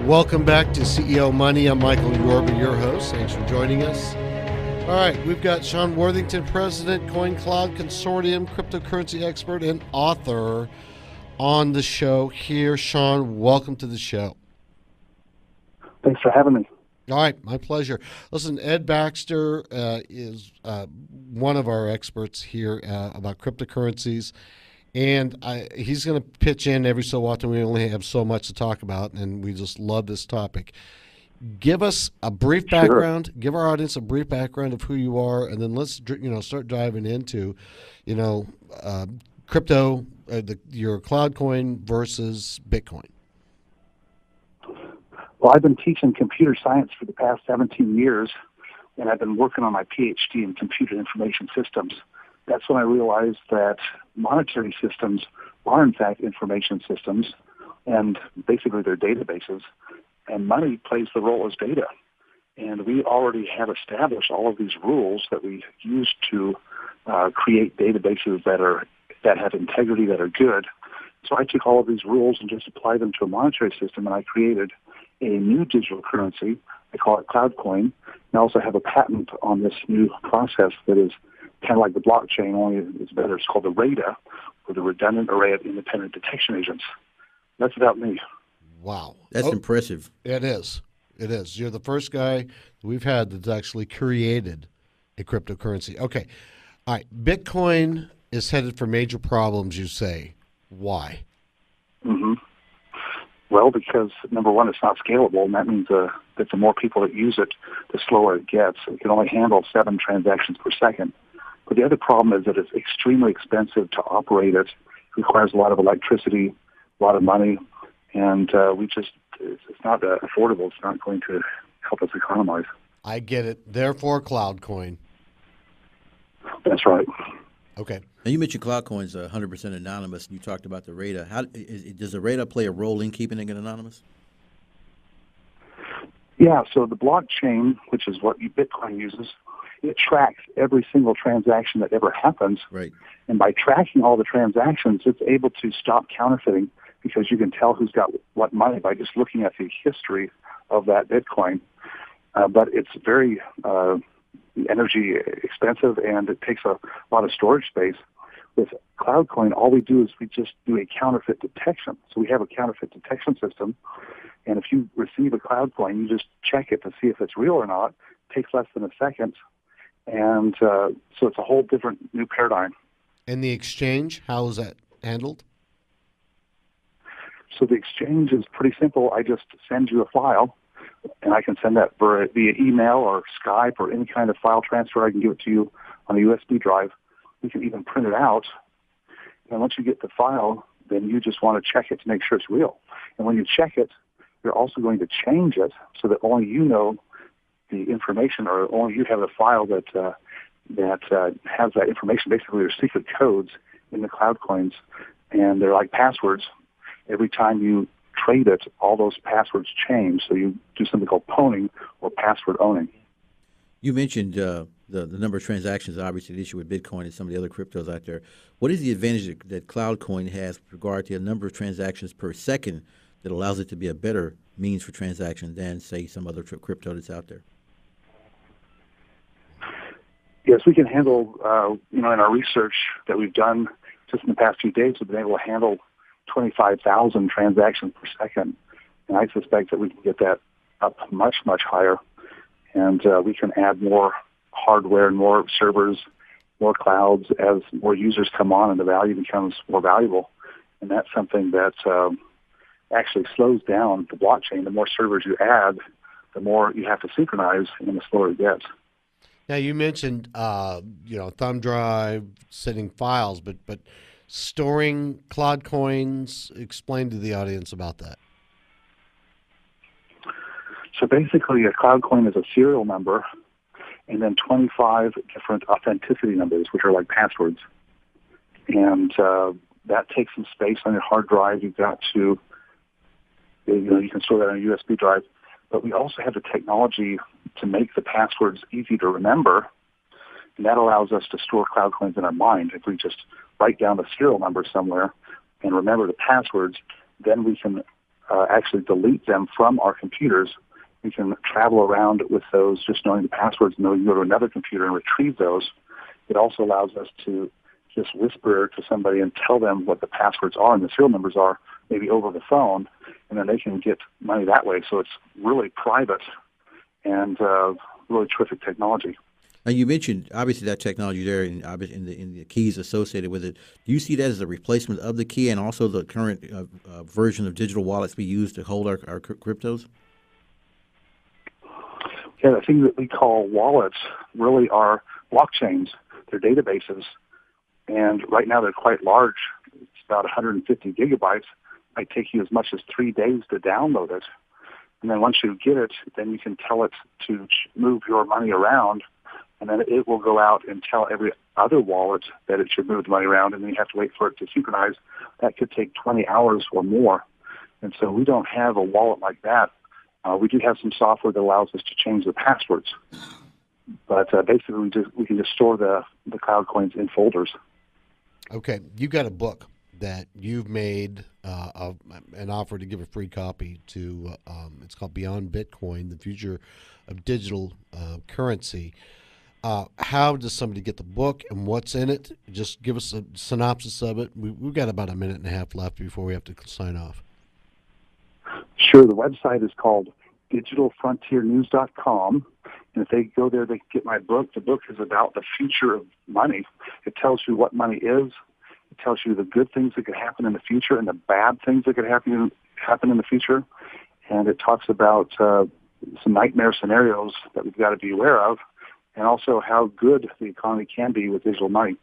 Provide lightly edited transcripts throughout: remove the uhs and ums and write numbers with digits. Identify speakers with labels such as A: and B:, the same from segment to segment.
A: Welcome back to CEO Money. I'm Michael Yorba, your host. Thanks for joining us. All right, we've got Sean Worthington, President, CoinCloud Consortium, cryptocurrency expert, and author on the show here. Sean, welcome to the show.
B: Thanks for having me.
A: All right, my pleasure. Listen, Ed Baxter is one of our experts here about cryptocurrencies, and he's going to pitch in every so often. We only have so much to talk about, and we just love this topic. Give us a brief background. Sure. Give our audience a brief background of who you are, and then let's start diving into, crypto, your Cloudcoin versus Bitcoin.
B: Well, I've been teaching computer science for the past 17 years, and I've been working on my PhD in computer information systems. That's when I realized that monetary systems are, in fact, information systems, and basically they're databases. And money plays the role as data. And we already have established all of these rules that we use to create databases that have integrity, that are good. So I took all of these rules and just applied them to a monetary system, and I created a new digital currency. I call it Cloudcoin. And I also have a patent on this new process that is kind of like the blockchain, only it's better. It's called the raida, or the redundant array of independent detection agents. That's about me.
A: Wow.
C: That's impressive.
A: It is. It is. You're the first guy we've had that's actually created a cryptocurrency. Okay. All right. Bitcoin is headed for major problems, you say. Why?
B: Mm-hmm. Well, because, number one, it's not scalable, and that means that the more people that use it, the slower it gets. It can only handle 7 transactions per second. But the other problem is that it's extremely expensive to operate it. It requires a lot of electricity, a lot of money. And it's not affordable. It's not going to help us economize.
A: I get it. Therefore, Cloudcoin.
B: That's right.
A: Okay.
C: Now, you mentioned Cloudcoin's 100% anonymous, and you talked about the raida. Does the raida play a role in keeping it anonymous?
B: Yeah, so the blockchain, which is what Bitcoin uses, it tracks every single transaction that ever happens.
C: Right.
B: And by tracking all the transactions, it's able to stop counterfeiting, because you can tell who's got what money by just looking at the history of that Bitcoin. But it's very energy expensive, and it takes a lot of storage space. With Cloudcoin, all we do is we just do a counterfeit detection. So we have a counterfeit detection system, and if you receive a Cloudcoin, you just check it to see if it's real or not. It takes less than a second, and so it's a whole different new paradigm.
A: And the exchange, how is that handled?
B: So the exchange is pretty simple. I just send you a file, and I can send that via email or Skype or any kind of file transfer. I can give it to you on a USB drive. You can even print it out. And once you get the file, then you just want to check it to make sure it's real. And when you check it, you're also going to change it so that only you know the information, or only you have a file that has that information. Basically, they're secret codes in the Cloudcoins, and they're like passwords. Every time you trade it, all those passwords change. So you do something called pwning, or password owning.
C: You mentioned the number of transactions, obviously the issue with Bitcoin and some of the other cryptos out there. What is the advantage that Cloudcoin has with regard to the number of transactions per second that allows it to be a better means for transaction than, say, some other crypto that's out there?
B: Yes, we can handle, in our research that we've done just in the past few days, we've been able to handle 25,000 transactions per second. And I suspect that we can get that up much, much higher. And we can add more hardware and more servers, more clouds as more users come on, and the value becomes more valuable. And that's something that actually slows down the blockchain. The more servers you add, the more you have to synchronize, and the slower it gets.
A: Now, you mentioned, thumb drive, sending files, but storing Cloudcoins. Explain to the audience about that.
B: So basically, a Cloudcoin is a serial number, and then 25 different authenticity numbers, which are like passwords. And that takes some space on your hard drive. You've got to, you can store that on a USB drive. But we also have the technology to make the passwords easy to remember, and that allows us to store Cloudcoins in our mind. If we just write down the serial number somewhere and remember the passwords, then we can actually delete them from our computers. We can travel around with those just knowing the passwords, and then we can go to another computer and retrieve those. It also allows us to just whisper to somebody and tell them what the passwords are and the serial numbers are, maybe over the phone, and then they can get money that way. So it's really private and really terrific technology.
C: Now, you mentioned obviously that technology there, and in the keys associated with it. Do you see that as a replacement of the key and also the current version of digital wallets we use to hold our cryptos?
B: Yeah, the thing that we call wallets really are blockchains. They're databases, and right now they're quite large. It's about 150 gigabytes. It might take you as much as 3 days to download it. And then once you get it, then you can tell it to move your money around, and then it will go out and tell every other wallet that it should move the money around, and then you have to wait for it to synchronize. That could take 20 hours or more. And so we don't have a wallet like that. We do have some software that allows us to change the passwords. But basically, we can just store the cloud coins in folders.
A: Okay, you got a book that you've made an offer to give a free copy to. It's called Beyond Bitcoin: The Future of Digital Currency. How does somebody get the book and what's in it? Just give us a synopsis of it. We've got about a minute and a half left before we have to sign off.
B: Sure. The website is called digitalfrontiernews.com. And if they go there, they can get my book. The book is about the future of money. It tells you what money is. It tells you the good things that could happen in the future and the bad things that could happen in the future. And it talks about some nightmare scenarios that we've got to be aware of, and also how good the economy can be with digital money.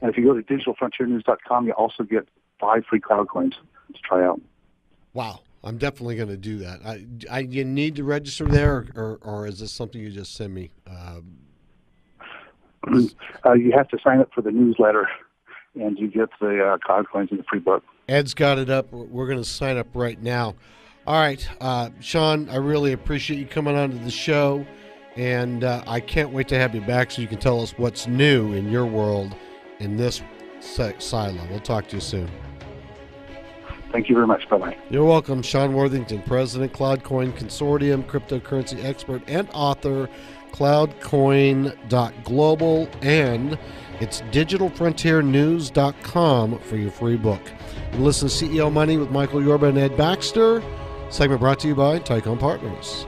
B: And if you go to digitalfrontiernews.com, you also get 5 free cloud coins to try out.
A: Wow. I'm definitely going to do that. You need to register there, or is this something you just send me?
B: You have to sign up for the newsletter, and you get the cloud coins in the free book.
A: Ed's got it up. We're going to sign up right now. All right, Sean, I really appreciate you coming on to the show, and I can't wait to have you back so you can tell us what's new in your world in this silo. We'll talk to you soon.
B: Thank you very much. Bye-bye.
A: You're welcome. Sean Worthington, President, Cloudcoin Consortium, cryptocurrency expert and author, cloudcoin.global, and it's digitalfrontiernews.com for your free book. You listen to CEO Money with Michael Yorba and Ed Baxter. Segment brought to you by Tycoon Partners.